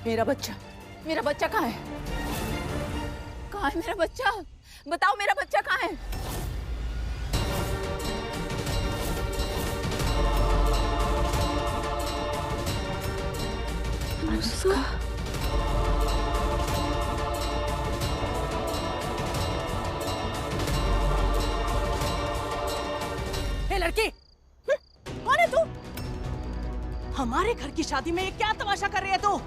मेरा बच्चा कहाँ है? कहाँ है मेरा बच्चा? बताओ मेरा बच्चा कहाँ है? अनुष्का, हे लड़की, कौन है तू? हमारे घर की शादी में ये क्या तमाशा कर रही है तू?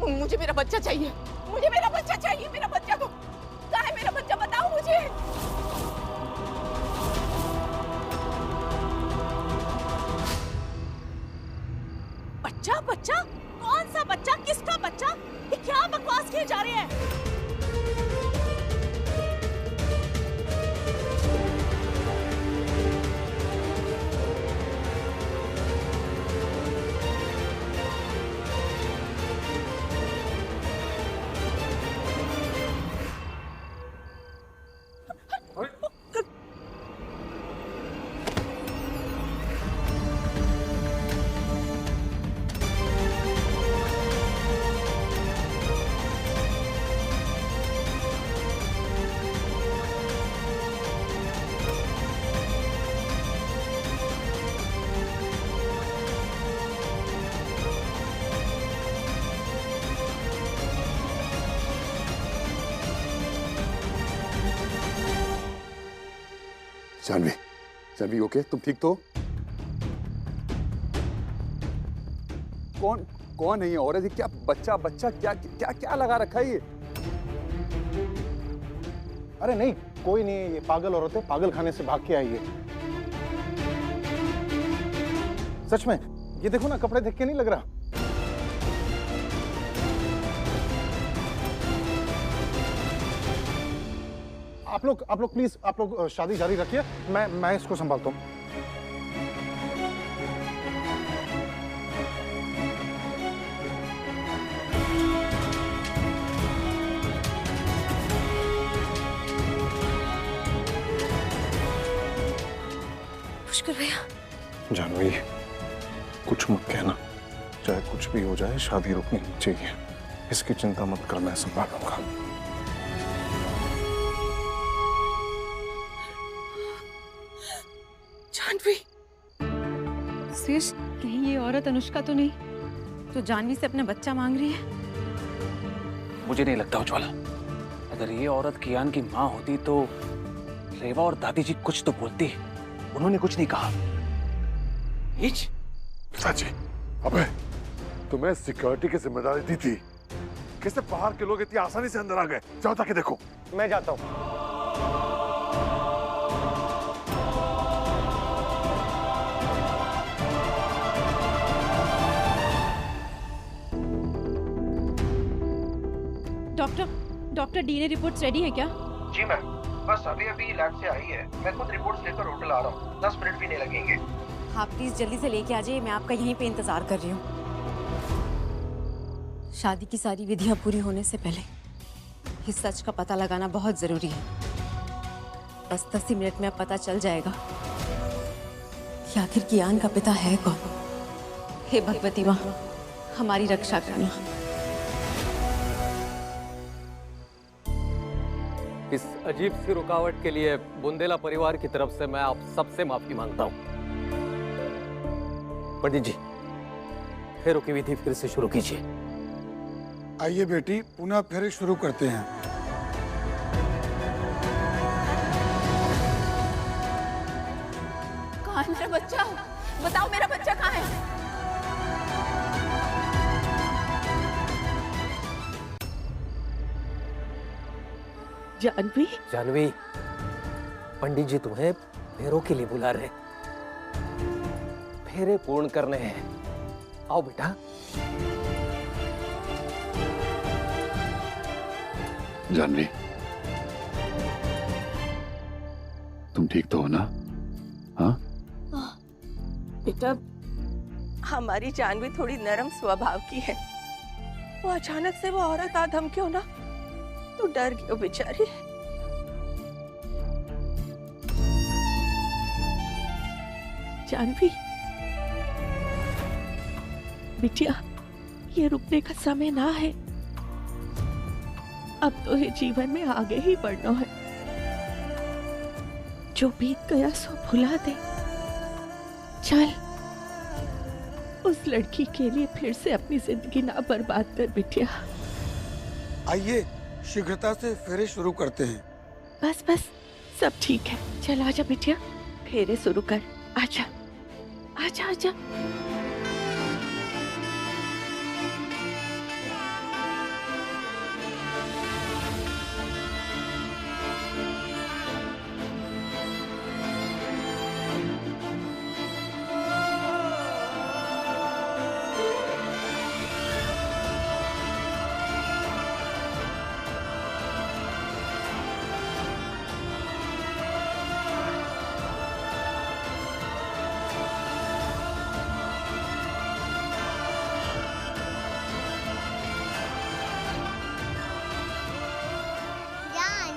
मुझे मेरा बच्चा चाहिए, मुझे मेरा बच्चा चाहिए। मेरा बच्चा को कहाँ है? मेरा बच्चा बताओ मुझे। बच्चा बच्चा? कौन सा बच्चा? किसका बच्चा? ये क्या बकवास किए जा रही है? जानवी, जानवी ओके? तुम ठीक तो? कौन है ये औरत? क्या बच्चा क्या क्या क्या लगा रखा है ये? अरे नहीं, कोई नहीं है, ये पागल औरत है, पागल खाने से भाग के आई है। सच में, ये देखो ना, कपड़े देख के नहीं लग रहा। आप लोग प्लीज, आप लोग शादी जारी रखिए, मैं इसको संभालता हूँ। पुष्कर भैया, जानवी, कुछ मत कहना, चाहे कुछ भी हो जाए, शादी रुकनी नहीं चाहिए। इसकी चिंता मत कर, मैं संभालूंगा। जानवी, शीर्ष, कहीं ये औरत अनुष्का तो नहीं जो जानवी से अपना बच्चा मांग रही है? मुझे नहीं लगता उज्ज्वला, अगर ये औरत कियान की माँ होती तो रेवा और दादी जी कुछ तो बोलती। उन्होंने कुछ नहीं कहा। पिताजी, अबे तुम्हें सिक्योरिटी की जिम्मेदारी दी थी, कैसे बाहर के लोग इतनी आसानी से अंदर आ गए? जाओ ताकि देखो। मैं जाता हूँ। डॉक्टर डीएनए रिपोर्ट्स रेडी है क्या? जी मैम, बस अभी लैब से आई है। मैं खुद रिपोर्ट्स लेकर होटल आ रहा हूँ, 10 मिनट भी नहीं लगेंगे। आप प्लीज जल्दी से लेके आ जाइए, मैं आपका यहीं पे इंतजार कर रही हूँ। शादी की सारी विधियां पूरी होने से पहले इस सच का पता लगाना बहुत जरूरी है। बस 10 ही मिनट में अब पता चल जाएगा कि आखिर कियान का पिता है कौन। हे भगवती माँ, हमारी रक्षा करना। इस अजीब सी रुकावट के लिए बुंदेला परिवार की तरफ से मैं आप सबसे माफी मांगता हूं। पंडित जी, फेरों की विधि फिर से शुरू कीजिए। आइए बेटी, पुनः फेरे शुरू करते हैं। कहाँ है मेरा बच्चा? बताओ मेरा बच्चा कहाँ है? जानवी, जानवी, पंडित जी तुम्हें फेरों के लिए बुला रहे, फेरे पूर्ण करने हैं। आओ बेटा। जानवी, तुम ठीक तो हो ना? हाँ बेटा, हमारी जानवी थोड़ी नरम स्वभाव की है। वो अचानक से वो औरत आ धमकी ना, तो डर गई बेचारी। जानवी, बिटिया, ये रुकने का समय ना है। अब तो ये जीवन में आगे ही बढ़ना है। जो बीत गया सो भुला दे। चल, उस लड़की के लिए फिर से अपनी जिंदगी ना बर्बाद कर बिटिया। आइए शीघ्रता से फेरे शुरू करते हैं। बस बस, सब ठीक है। चल आजा बिटिया, फेरे शुरू कर। आजा आजा आजा।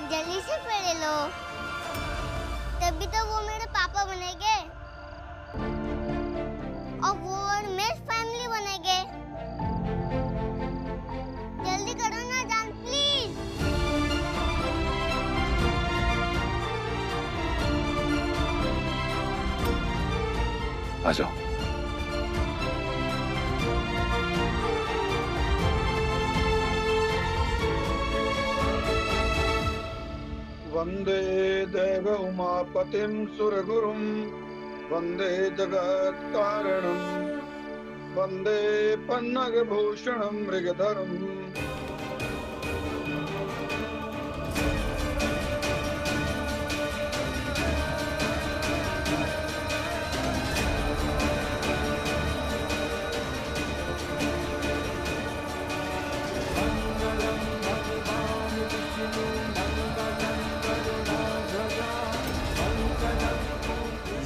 जल्दी से फेरे लो, तभी तो वो मेरे पापा बनेंगे और वो और मैं फैमिली बनेंगे। जल्दी करो ना जान, प्लीज। आ जाओ। वंदे देव उमापतिं सुरगुरुं वंदे जगत्कारणं वंदे पन्नगभूषणं मृगधरम्।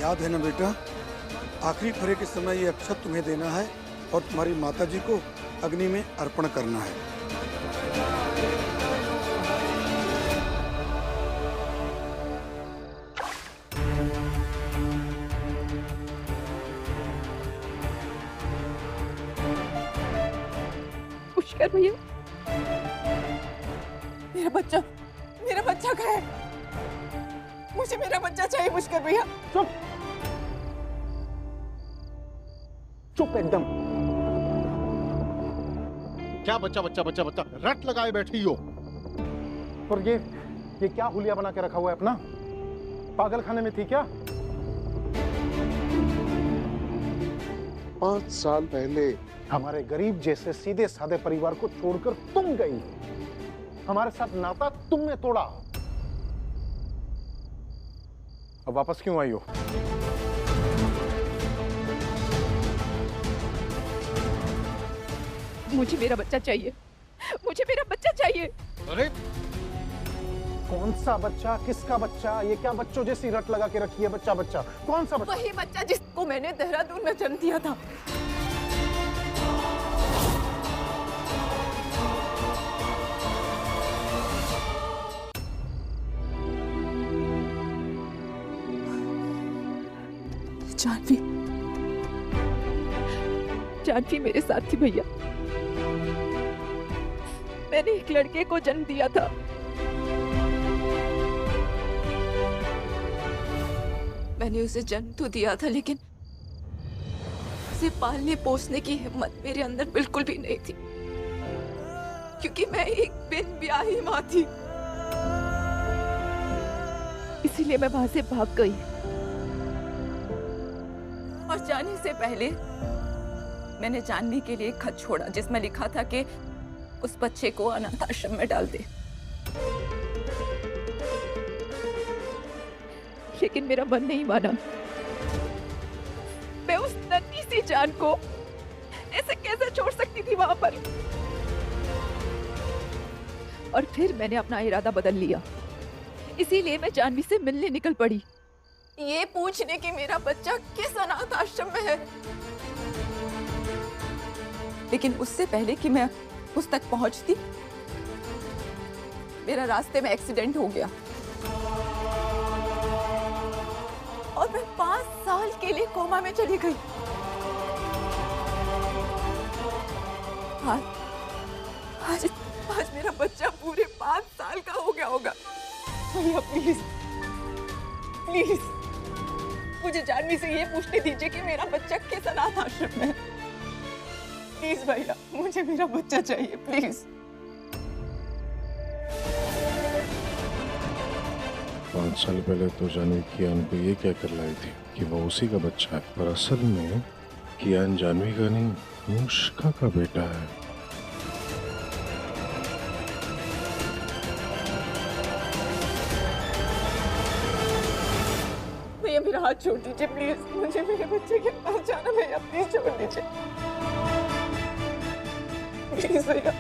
याद है ना बेटा, आखिरी फेरे के समय ये अक्षत तुम्हें देना है और तुम्हारी माताजी को अग्नि में अर्पण करना है। पुष्कर भैया, मेरा बच्चा कहाँ है? मुझे मेरा बच्चा चाहिए पुष्कर भैया। चुप चुप एकदम। क्या बच्चा बच्चा बच्चा बच्चा रट लगाए बैठी हो? और ये क्या हुलिया बना के रखा हुआ है अपना? पागल खाने में थी क्या? 5 साल पहले हमारे गरीब जैसे सीधे साधे परिवार को छोड़कर तुम गई, हमारे साथ नाता तुमने तोड़ा। अब वापस क्यों आई हो? मुझे मेरा बच्चा चाहिए, मुझे मेरा बच्चा चाहिए। अरे कौन सा बच्चा? किसका बच्चा? ये क्या बच्चों जैसी रट लगा के रखी है? बच्चा बच्चा कौन सा बच्चा? वही बच्चा जिसको मैंने देहरादून में जन्म दिया था। जानवी मेरे साथ थी भैया। मैंने एक लड़के को जन्म दिया था। मैंने उसे जन्म तो दिया था, लेकिन उसे पालने पोसने की हिम्मत मेरे अंदर बिल्कुल भी नहीं थी, क्योंकि मैं एक बिन ब्याही माँ थी। इसीलिए मैं वहां से भाग गई और जाने से पहले मैंने जानवी के लिए एक खत छोड़ा जिसमें लिखा था कि उस बच्चे को अनाथ आश्रम में डाल दे। लेकिन मेरा मन नहीं माना। मैं उस नन्ही सी जान को ऐसे कैसे छोड़ सकती थी वहां पर? और फिर मैंने अपना इरादा बदल लिया। इसीलिए मैं जानवी से मिलने निकल पड़ी, ये पूछने कि मेरा बच्चा किस अनाथ आश्रम में है। लेकिन उससे पहले कि मैं उस तक पहुंचती, मेरा रास्ते में एक्सीडेंट हो गया और मैं 5 साल के लिए कोमा में चली गई। आज आज मेरा बच्चा पूरे 5 साल का हो गया होगा। भैया प्लीज प्लीज मुझे जानवी से ये पूछने दीजिए कि मेरा बच्चा किस अनाथ आश्रम में है। प्लीज भैया मुझे मेरा बच्चा चाहिए प्लीज। 5 साल पहले तो जानवी कियान को ये क्या कर लाई थी कि वो उसी का बच्चा है, पर असल में कियान जानवी का नहीं, अनुष्का का बेटा है। भैया मेरा हाथ छोड़ दीजिए प्लीज, मुझे मेरे बच्चे के पास जाना। भैया प्लीज छोड़ दीजिए प्लीज भैया।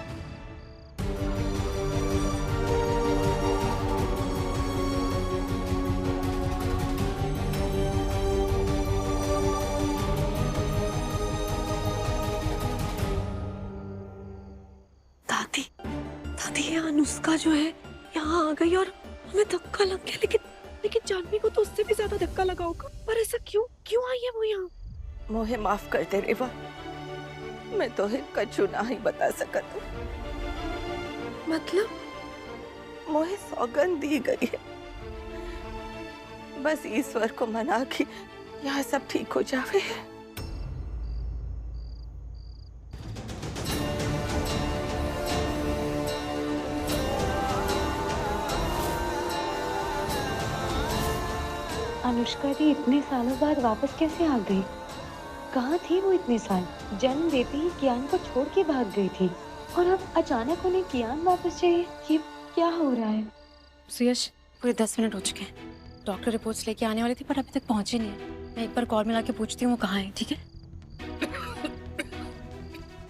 दादी दादी ये अनुष्का जो है यहाँ आ गई और हमें धक्का लग गया, लेकिन जानवी को तो उससे भी ज्यादा धक्का लगा होगा। पर ऐसा क्यों आई है वो यहाँ? मोहे माफ कर दे रेवा, मैं तो कछु ना ही बता सकत हूँ। मतलब मोहे सौगंध दी गई है, बस ईश्वर को मना कि यहाँ सब ठीक हो जावे। अनुष्का दी इतने सालों बाद वापस कैसे आ गई? कहाँ थी वो इतने साल? जन्म देते ही कियान को छोड़ के भाग गई थी और अब अचानक उन्हें कियान वापस चाहिए। ये क्या हो रहा है? सुयश पूरे 10 मिनट हो चुके हैं। डॉक्टर रिपोर्ट्स लेके आने वाली थी पर अभी तक पहुंचे नहीं है। मैं एक बार कॉल मिला के पूछती हूँ वो कहाँ है, ठीक है?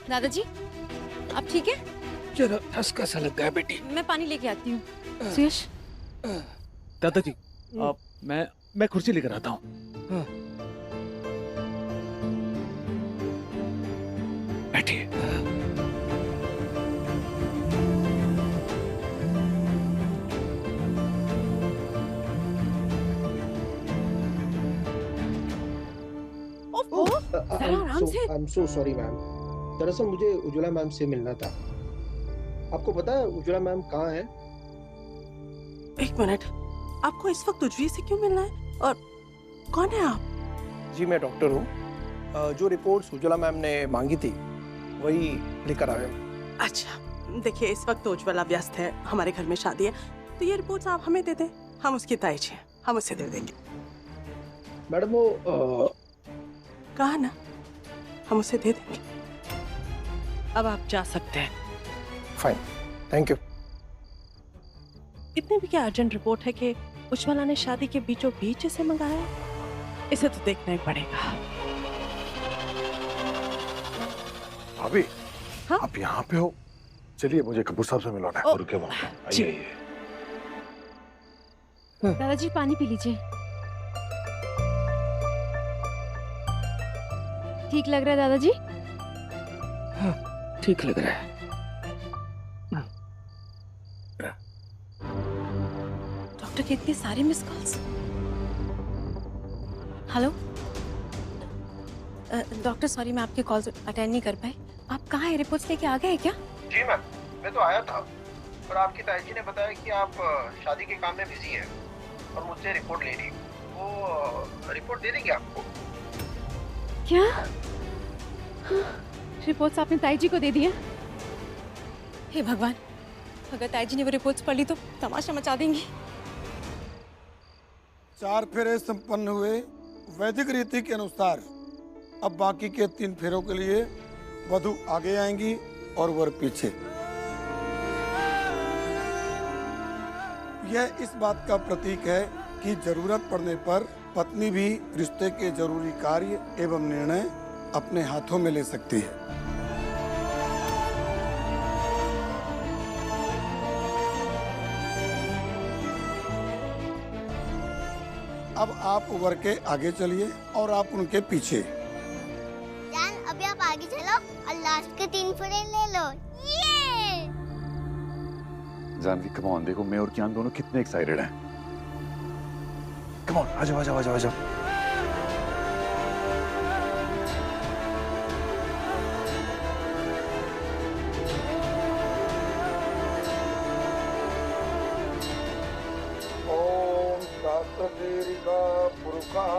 दादाजी आप ठीक है? जरा ठसका सा लग गया बेटी। मैं पानी लेके आती हूँ। सुयश दादाजी मैं कुर्सी लेकर आता हूँ। बैठिए। I am so sorry ma'am, दरअसल मुझे उज्ज्वला मैम से मिलना था। आपको पता है उज्ज्वला मैम कहाँ है? 1 मिनट, आपको इस वक्त उज्जवल से क्यों मिलना है और कौन है आप? जी मैं डॉक्टर हूँ, जो रिपोर्ट्स उज्ज्वला मैम ने मांगी थी वही लेकर आया हूँ। अच्छा देखिए इस वक्त तो उज्ज्वला व्यस्त है, हमारे घर में शादी है, तो ये रिपोर्ट्स आप हमें दे दें, हम उसकी ताईजी हैं, हम उसे दे देंगे। मैडम वो कहा ना, हम उसे दे देंगे। अब आप जा सकते हैं। Fine, thank you. इतनी भी क्या अर्जेंट रिपोर्ट है कि उज्ज्वला ने शादी के बीचों बीच इसे मंगाया है? इसे तो देखना ही पड़ेगा। भाभी हाँ? आप यहाँ पे हो? चलिए मुझे कपूर साहब से मिलवाना है। रुके वहाँ पे। आइए। दादाजी पानी पी लीजिए। ठीक लग रहा है दादाजी? हाँ, ठीक लग रहा है। डॉक्टर के इतने सारे miss calls. Hello doctor, sorry मैं आपके कॉल अटेंड नहीं कर पाई। आप कहाँ है? रिपोर्ट्स लेके आ गए क्या? जी मैम, मैं तो आया था, पर आपकी ताईजी ने बताया कि आप शादी के काम में बिजी हैं और मुझसे रिपोर्ट ले रही। वो रिपोर्ट दे देंगे आपको। क्या रिपोर्ट्स आपने ताई जी को दे दिया? हे भगवान, अगर ताई जी ने वो रिपोर्ट्स पढ़ ली तो तमाशा मचा देंगी। 4 फेरे संपन्न हुए वैदिक रीति के अनुसार। अब बाकी के 3 फेरों के लिए वधु आगे आएंगी और वर पीछे। यह इस बात का प्रतीक है कि जरूरत पड़ने पर पत्नी भी रिश्ते के जरूरी कार्य एवं निर्णय अपने हाथों में ले सकती है। अब आप वर के आगे चलिए और आप उनके पीछे। जान अभी आप आगे चलो और लास्ट के 3 फेरे ले लो। ये जानवी कम ऑन, देखो मैं और कियान दोनों कितने एक्साइटेड हैं। कम ऑन, आ जाओ आ जाओ आ जाओ आ जाओ। सुखः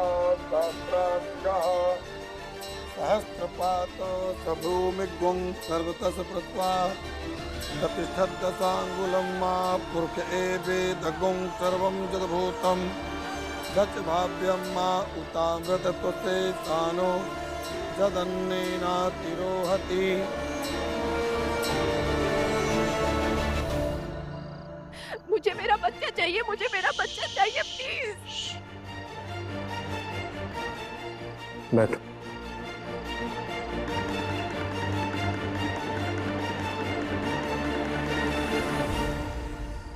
सहस्राक्षः सहस्रपातो सभूमिग्वं सर्वतः पृथ्वा प्रतिष्ठद्दशाङ्गुलं मा पुरुष एवेदगुं सर्वं जगभूतं गच्छ भाव्यं मा उतामृतत्वसे स्थानो जदन्नेनातिरोहति। मुझे मेरा बच्चा चाहिए, मुझे मेरा बच्चा चाहिए, प्लीज। बैठ।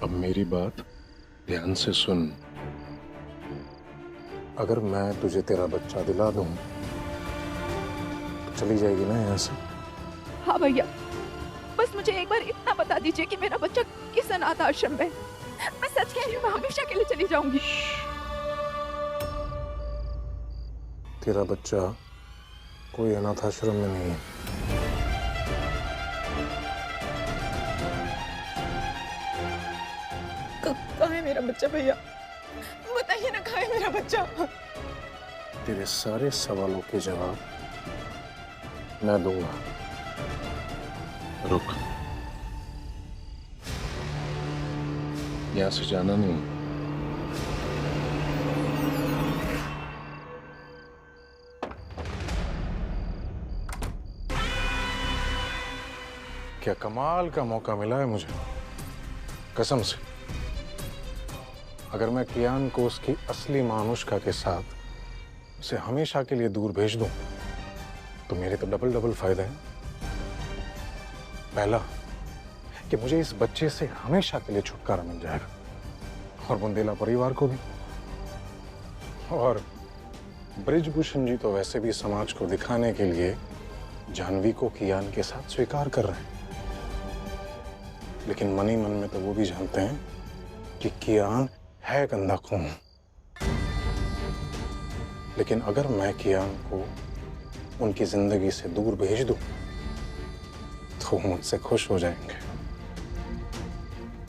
अब मेरी बात ध्यान से सुन। अगर मैं तुझे तेरा बच्चा दिला दूं तो चली जाएगी ना यहाँ से? हाँ भैया, बस मुझे एक बार इतना बता दीजिए कि मेरा बच्चा किस अनाथ आश्रम में। मैं सच कह रही हूँ, मैं हमेशा के लिए चली जाऊंगी। तेरा बच्चा कोई अनाथ आश्रम में नहीं है। कहाँ है मेरा बच्चा भैया? बताइए ना, कहाँ है मेरा बच्चा? तेरे सारे सवालों के जवाब मैं दूंगा। रुक, यहां से जाना नहीं। क्या कमाल का मौका मिला है मुझे, कसम से। अगर मैं कियान को उसकी असली मां अनुष्का के साथ उसे हमेशा के लिए दूर भेज दूं तो मेरे तो डबल डबल फायदा है। पहला कि मुझे इस बच्चे से हमेशा के लिए छुटकारा मिल जाएगा, और बुंदेला परिवार को भी। और ब्रिजभूषण जी तो वैसे भी समाज को दिखाने के लिए जाह्नवी को कियान के साथ स्वीकार कर रहे हैं, लेकिन मन ही मन में तो वो भी जानते हैं कि कियान है गंदा खून। लेकिन अगर मैं कियान को उनकी जिंदगी से दूर भेज दूं तो वो मुझसे खुश हो जाएंगे,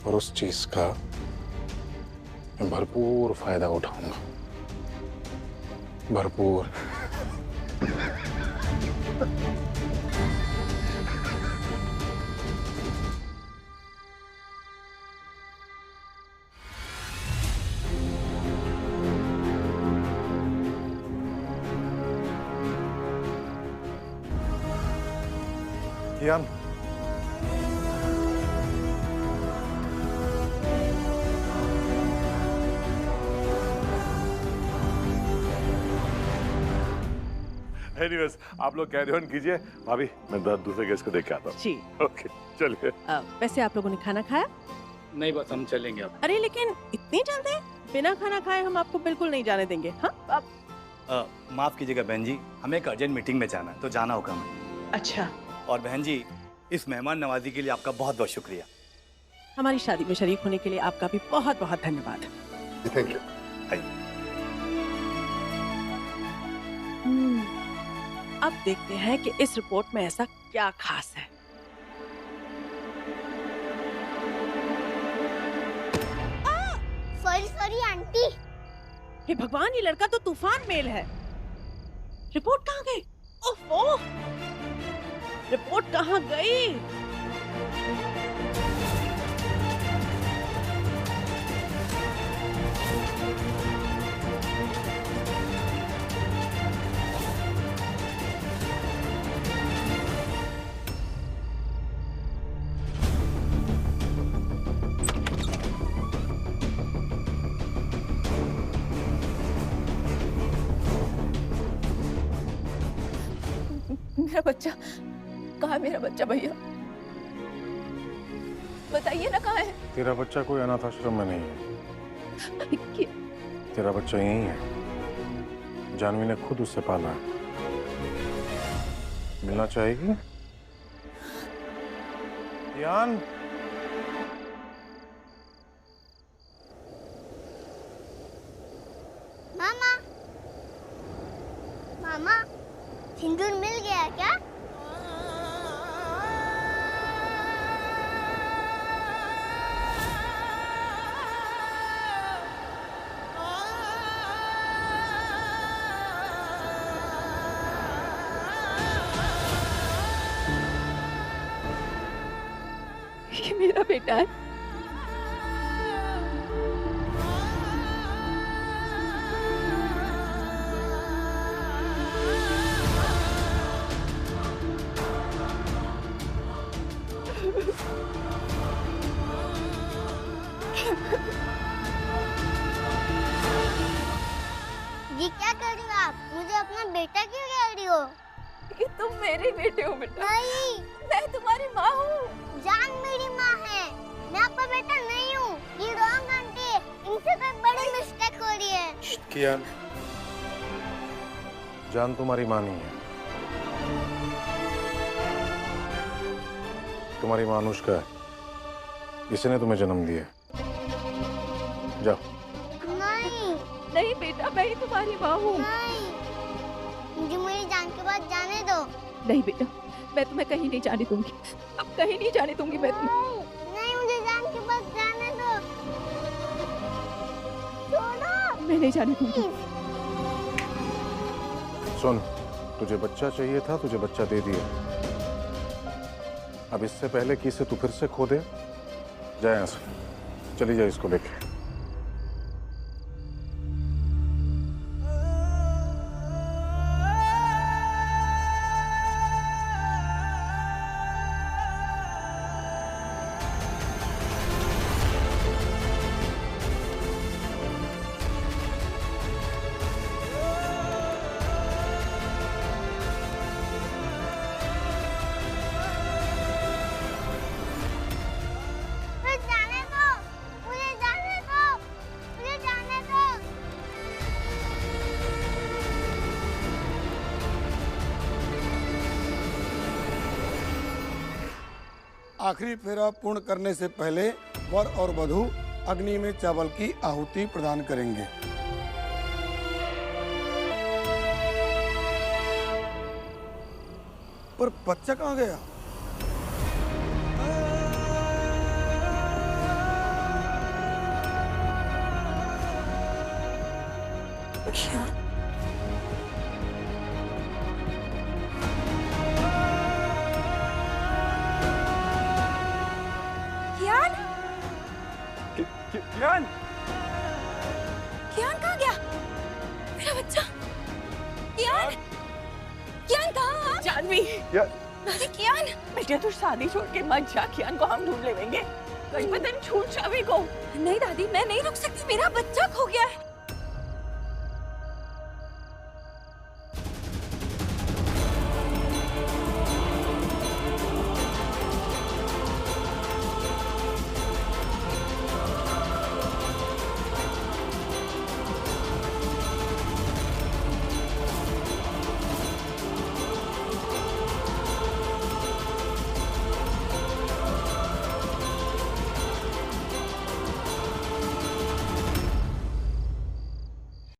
और उस चीज का मैं भरपूर फायदा उठाऊंगा, भरपूर। कियान, एनीवेज, आप लोग कैरी ऑन कीजिए। भाभी, मैं दूसरे गेस्ट को देख के आता हूँ। जी। ओके, चलिए। वैसे आप लोगों ने खाना खाया? नहीं, बस हम चलेंगे अब। अरे लेकिन इतनी जल्दी? बिना खाना खाए हम आपको बिल्कुल नहीं जाने देंगे। हाँ, माफ कीजिएगा बहन जी, हमें एक अर्जेंट मीटिंग में जाना है, तो जाना होगा हमें। अच्छा। और बहन जी, इस मेहमान नवाजी के लिए आपका बहुत बहुत शुक्रिया। हमारी शादी में शरीक होने के लिए आपका भी बहुत बहुत धन्यवाद। Thank you. अब देखते हैं कि इस रिपोर्ट में ऐसा क्या खास है। Sorry aunty. हे भगवान, ये लड़का तो तूफान मेल है। रिपोर्ट कहाँ गई? ओह, रिपोर्ट कहाँ गई? मेरा बच्चा कहाँ है? मेरा बच्चा भैया, बताइए ना, कहाँ है? तेरा बच्चा कोई अनाथ आश्रम में नहीं है। तेरा बच्चा यही है, जाह्नवी ने खुद उससे पाला है। मिलना चाहेगी? कियान, मामा, मामा, सिंदूर मिल गया क्या? मेरा बेटा है। ये क्या कर रही हो आप? मुझे अपना बेटा क्यों कह रही हो? कि तुम मेरे बेटे हो बेटा। नहीं, मैं तुम्हारी माँ हूँ। जान मेरी माँ है, मैं आपका बेटा नहीं हूँ। ये रॉन्ग आंटी, इनसे कोई बड़ी मिस्टेक हो रही है। कियान, जान तुम्हारी माँ नहीं है, तुम्हारी माँ अनुष्का है। इसी ने तुम्हें जन्म दिया। जाओ। नहीं नहीं बेटा, मैं ही तुम्हारी माँ हूँ। नहीं, मुझे मेरी जान के बाद जाने दो। नहीं बेटा, मैं तुम्हें कहीं नहीं जाने दूंगी। अब कहीं नहीं जाने दूंगी मैं तुम्हें। नहीं, मुझे जान के बाद जाने दो। छोड़ो। मैं नहीं जाने दूंगी। सुन, तुझे बच्चा चाहिए था, तुझे बच्चा दे दिया। अब इससे पहले कि इसे तू फिर से खो दे, जा यहाँ से, चली जा इसको लेके। आखिरी फेरा पूर्ण करने से पहले वर और वधू अग्नि में चावल की आहुति प्रदान करेंगे। पर बच्चा कहाँ गया? कियान! कियान कहाँ गया? मेरा बच्चा कियान! कियान कहाँ? जानवी! दादी कियान! बेटा तू शादी छोड़ के मत जा, कियान को हम ढूंढ लेंगे। गजबदन छूट जावे को। नहीं दादी, मैं नहीं रुक सकती, मेरा बच्चा